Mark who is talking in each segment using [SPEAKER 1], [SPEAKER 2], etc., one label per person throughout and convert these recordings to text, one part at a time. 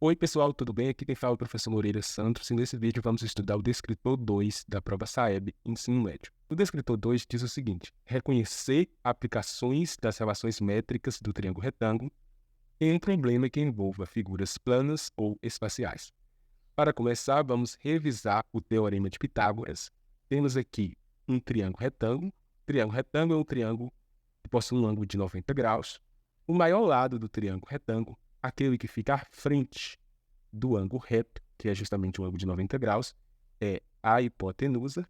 [SPEAKER 1] Oi pessoal, tudo bem? Aqui quem fala é o professor Moreira Santos e nesse vídeo vamos estudar o descritor 2 da prova SAEB Ensino Médio. O descritor 2 diz o seguinte: reconhecer aplicações das relações métricas do triângulo retângulo em um problema que envolva figuras planas ou espaciais. Para começar, vamos revisar o teorema de Pitágoras. Temos aqui um triângulo retângulo. Triângulo retângulo é um triângulo que possui um ângulo de 90 graus. O maior lado do triângulo retângulo, aquele que fica à frente do ângulo reto, que é justamente o ângulo de 90 graus, é a hipotenusa,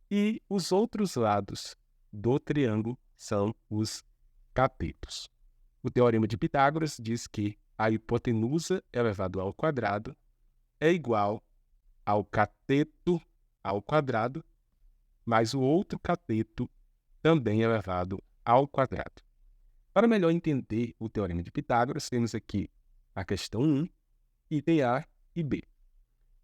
[SPEAKER 1] e os outros lados do triângulo são os catetos. O teorema de Pitágoras diz que a hipotenusa elevado ao quadrado é igual ao cateto ao quadrado, mais o outro cateto também elevado ao quadrado. Para melhor entender o teorema de Pitágoras, temos aqui a questão 1, item A e B.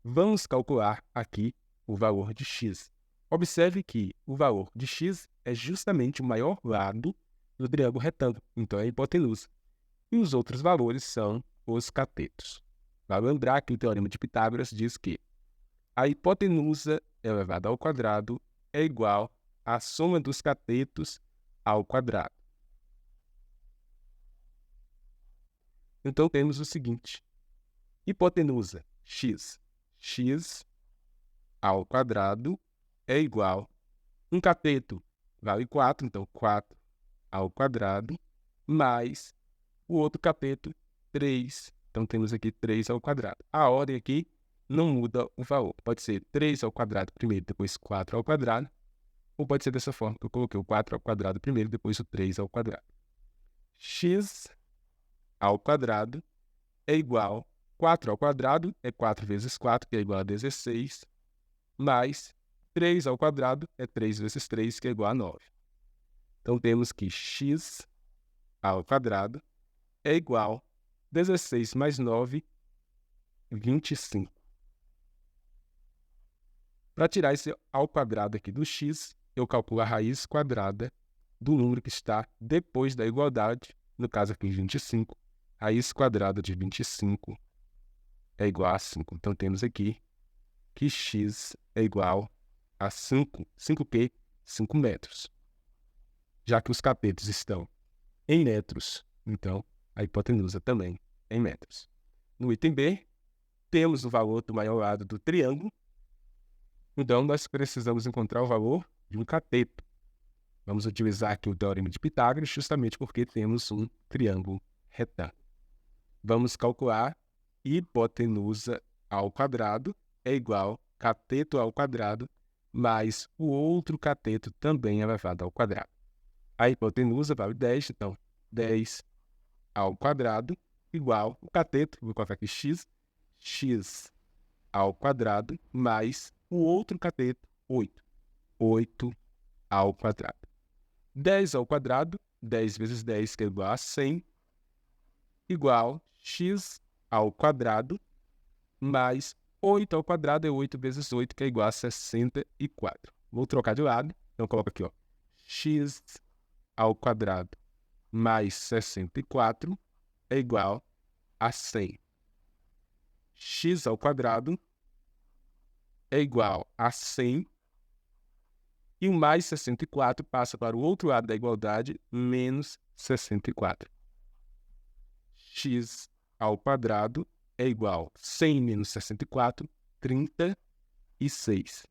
[SPEAKER 1] Vamos calcular aqui o valor de x. Observe que o valor de x é justamente o maior lado do triângulo retângulo, então é a hipotenusa. E os outros valores são os catetos. Vale lembrar que o teorema de Pitágoras diz que a hipotenusa elevada ao quadrado é igual à soma dos catetos ao quadrado. Então temos o seguinte: hipotenusa x. X ao quadrado é igual a um cateto vale 4, então 4 ao quadrado, mais o outro cateto, 3. Então temos aqui 3 ao quadrado. A ordem aqui não muda o valor. Pode ser 3 ao quadrado primeiro, depois 4 ao quadrado, ou pode ser dessa forma, que eu coloquei o 4 ao quadrado primeiro, depois o 3 ao quadrado. X ao quadrado é igual a 4 ao quadrado, é 4 vezes 4, que é igual a 16, mais 3 ao quadrado é 3 vezes 3, que é igual a 9. Então, temos que x ao quadrado é igual a 16 mais 9, 25. Para tirar esse ao quadrado aqui do x, eu calculo a raiz quadrada do número que está depois da igualdade, no caso aqui 25. Raiz quadrada de 25 é igual a 5. Então, temos aqui que x é igual a 5. 5 o quê? 5 metros. Já que os catetos estão em metros, então a hipotenusa também em metros. No item B, temos o valor do maior lado do triângulo. Então, nós precisamos encontrar o valor de um cateto. Vamos utilizar aqui o teorema de Pitágoras, justamente porque temos um triângulo retângulo. Vamos calcular hipotenusa ao quadrado é igual a cateto ao quadrado mais o outro cateto também elevado ao quadrado. A hipotenusa vale 10, então 10 ao quadrado igual o cateto, vou colocar aqui x, x ao quadrado mais o outro cateto, 8. 8 ao quadrado. 10 ao quadrado, 10 vezes 10, que é igual a 100, igual x ao quadrado mais 8 ao quadrado é 8 vezes 8, que é igual a 64. Vou trocar de lado, então coloco aqui, ó, x ao quadrado mais 64 é igual a 100. X ao quadrado é igual a 100 e o mais 64 passa para o outro lado da igualdade, menos 64. X ao quadrado é igual a 100 menos 64, 36.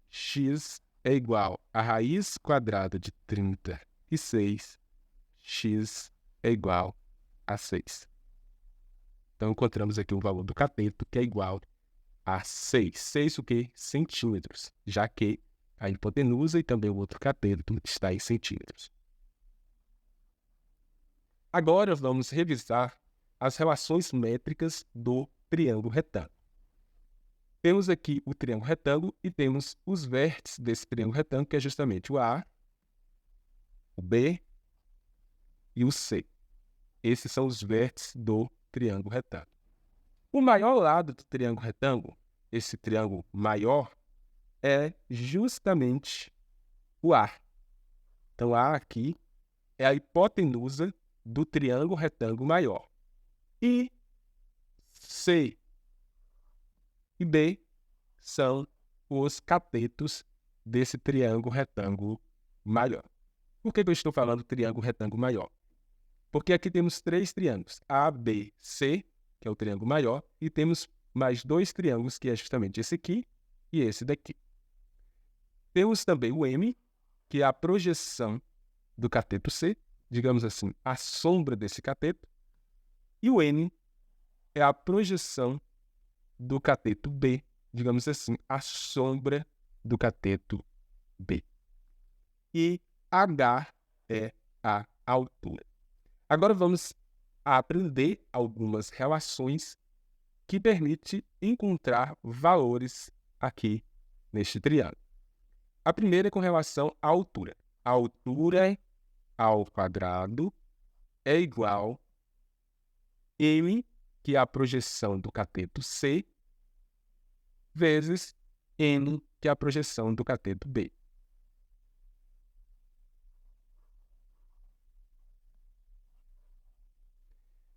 [SPEAKER 1] X é igual a raiz quadrada de 36. X é igual a 6. Então, encontramos aqui o valor do cateto, que é igual a 6. 6 o quê? Centímetros, já que a hipotenusa e também o outro cateto está em centímetros. Agora, vamos revisar as relações métricas do triângulo retângulo. Temos aqui o triângulo retângulo e temos os vértices desse triângulo retângulo, que é justamente o A, o B e o C. Esses são os vértices do triângulo retângulo. O maior lado do triângulo retângulo, esse triângulo maior, é justamente o A. Então, A aqui é a hipotenusa do triângulo retângulo maior. E C e D são os catetos desse triângulo retângulo maior. Por que eu estou falando triângulo retângulo maior? Porque aqui temos 3 triângulos, A, B, C, que é o triângulo maior, e temos mais 2 triângulos, que é justamente esse aqui e esse daqui. Temos também o M, que é a projeção do cateto C, digamos assim, a sombra desse cateto, e o N é a projeção do cateto B, digamos assim, a sombra do cateto B. E H é a altura. Agora vamos aprender algumas relações que permitem encontrar valores aqui neste triângulo. A primeira é com relação à altura. A altura ao quadrado é igual a M, que é a projeção do cateto C, vezes N, que é a projeção do cateto B.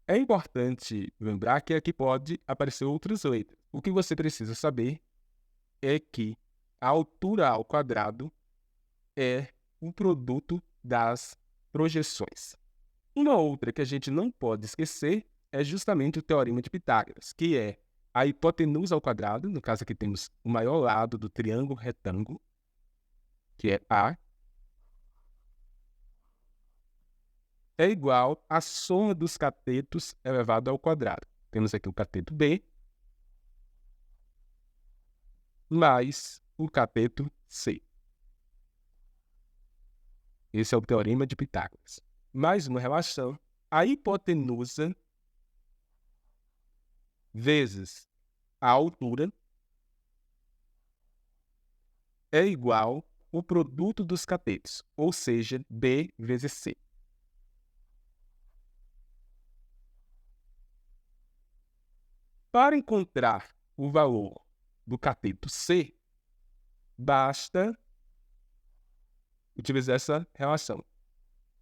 [SPEAKER 1] É importante lembrar que aqui pode aparecer outras letras. O que você precisa saber é que a altura ao quadrado é um produto das projeções. Uma outra que a gente não pode esquecer é justamente o teorema de Pitágoras, que é a hipotenusa ao quadrado, no caso aqui temos o maior lado do triângulo retângulo, que é A, é igual à soma dos catetos elevado ao quadrado. Temos aqui o cateto B mais o cateto C. Esse é o teorema de Pitágoras. Mais uma relação, a hipotenusa vezes a altura é igual ao produto dos catetos, ou seja, B vezes C. Para encontrar o valor do cateto C, basta utilizar essa relação.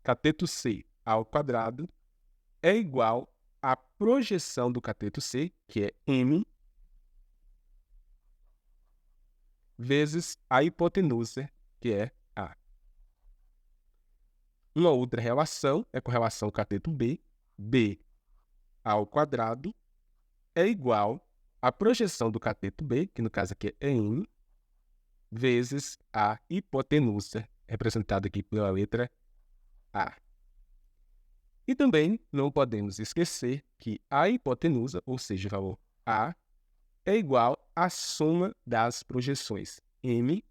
[SPEAKER 1] Cateto C ao quadrado é igual à projeção do cateto C, que é M, vezes a hipotenusa, que é A. Uma outra relação é com relação ao cateto B. B ao quadrado é igual à projeção do cateto B, que no caso aqui é M, vezes a hipotenusa, representada aqui pela letra A. E também não podemos esquecer que a hipotenusa, ou seja, o valor A, é igual à soma das projeções M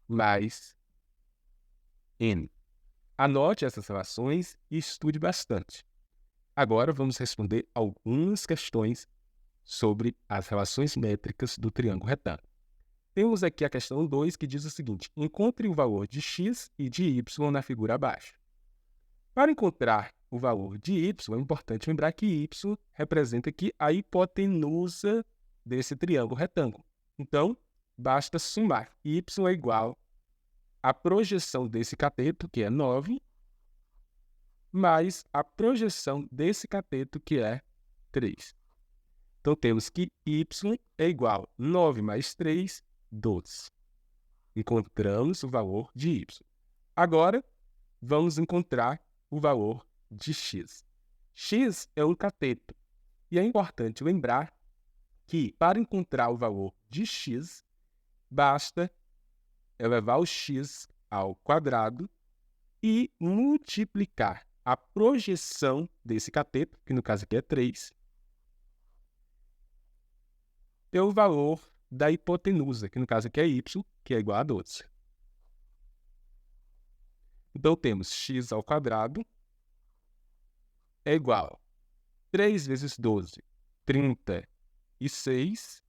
[SPEAKER 1] mais N. Anote essas relações e estude bastante. Agora vamos responder algumas questões sobre as relações métricas do triângulo retângulo. Temos aqui a questão 2, que diz o seguinte: encontre o valor de x e de y na figura abaixo. Para encontrar o valor de y, é importante lembrar que y representa aqui a hipotenusa desse triângulo retângulo. Então, basta somar. Y é igual à projeção desse cateto, que é 9, mais a projeção desse cateto, que é 3. Então, temos que y é igual a 9 mais 3, 12. Encontramos o valor de y. Agora, vamos encontrar o valor de x. X é um cateto. E é importante lembrar que, para encontrar o valor de x, basta elevar o x ao quadrado e multiplicar a projeção desse cateto, que no caso aqui é 3, pelo valor da hipotenusa, que no caso aqui é y, que é igual a 12. Então, temos x ao quadrado é igual a 3 vezes 12, 36.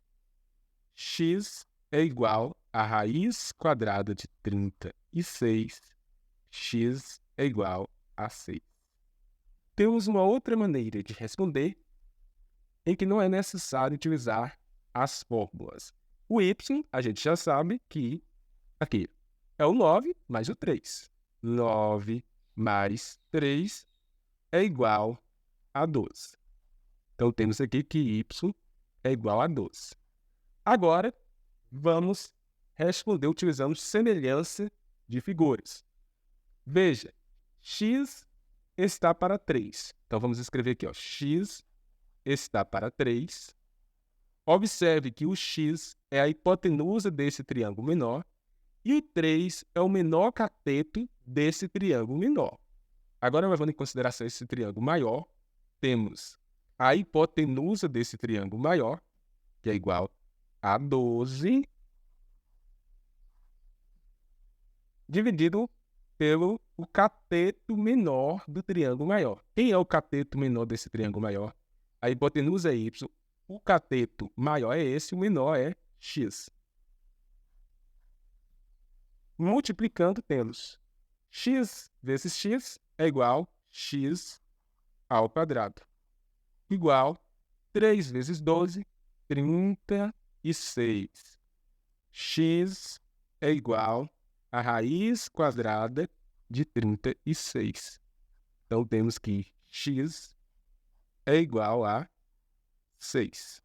[SPEAKER 1] X é igual a raiz quadrada de 36. X é igual a 6. Temos uma outra maneira de responder em que não é necessário utilizar as fórmulas. O y, a gente já sabe que aqui é o 9 mais o 3. 9 mais 3 é igual a 12. Então, temos aqui que y é igual a 12. Agora, vamos responder utilizando semelhança de figuras. Veja, x está para 3. Então, vamos escrever aqui, ó, x está para 3. Observe que o x é a hipotenusa desse triângulo menor e o 3 é o menor cateto desse triângulo menor. Agora, levando em consideração esse triângulo maior, temos a hipotenusa desse triângulo maior, que é igual a 12, dividido pelo o cateto menor do triângulo maior. Quem é o cateto menor desse triângulo maior? A hipotenusa é y, o cateto maior é esse, o menor é x. Multiplicando, temos x vezes x é igual a x ao quadrado, igual 3 vezes 12, 36. X é igual a raiz quadrada de 36. Então, temos que x é igual a 6.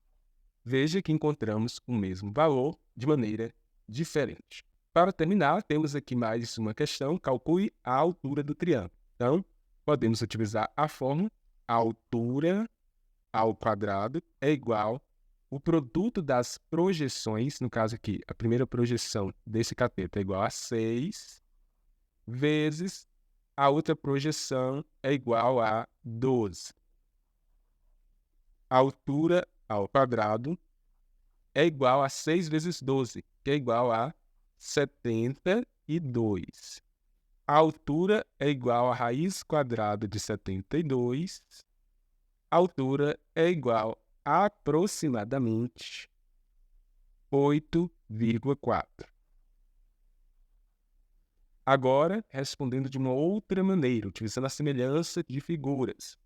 [SPEAKER 1] Veja que encontramos o mesmo valor de maneira diferente. Para terminar, temos aqui mais uma questão. Calcule a altura do triângulo. Então, podemos utilizar a fórmula. A altura ao quadrado é igual o produto das projeções, no caso aqui, a primeira projeção desse cateto é igual a 6, vezes a outra projeção é igual a 12. A altura ao quadrado é igual a 6 vezes 12, que é igual a 72. A altura é igual a raiz quadrada de 72. A altura é igual a aproximadamente 8,4. Agora, respondendo de uma outra maneira, utilizando a semelhança de figuras.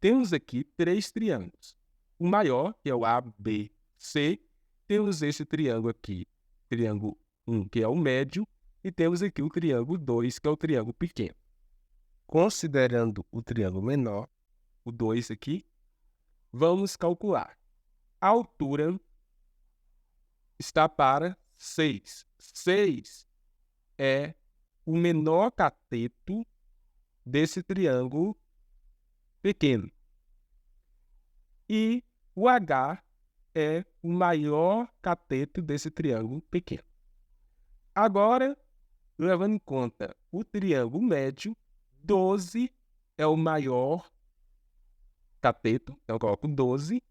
[SPEAKER 1] Temos aqui 3 triângulos. O maior, que é o ABC, temos esse triângulo aqui, triângulo 1, que é o médio, e temos aqui o triângulo 2, que é o triângulo pequeno. Considerando o triângulo menor, o 2 aqui, vamos calcular. A altura está para 6. 6 é o menor cateto desse triângulo pequeno. E o H é o maior cateto desse triângulo pequeno. Agora, levando em conta o triângulo médio, 12 é o maior cateto, então eu coloco 12,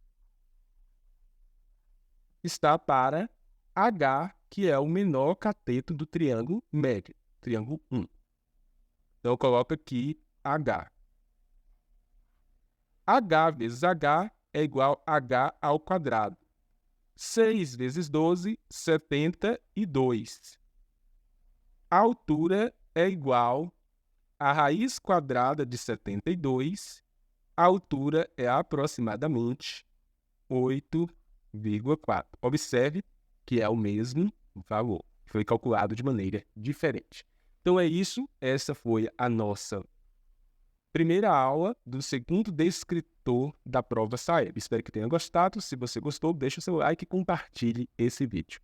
[SPEAKER 1] está para H, que é o menor cateto do triângulo médio, triângulo 1. Então eu coloco aqui H. H vezes H é igual a H ao quadrado. 6 vezes 12, 72. A altura é igual a raiz quadrada de 72. A altura é aproximadamente 8,4. Observe que é o mesmo valor. Foi calculado de maneira diferente. Então é isso. Essa foi a nossa primeira aula do segundo descritor da prova SAEB. Espero que tenha gostado. Se você gostou, deixe o seu like e compartilhe esse vídeo.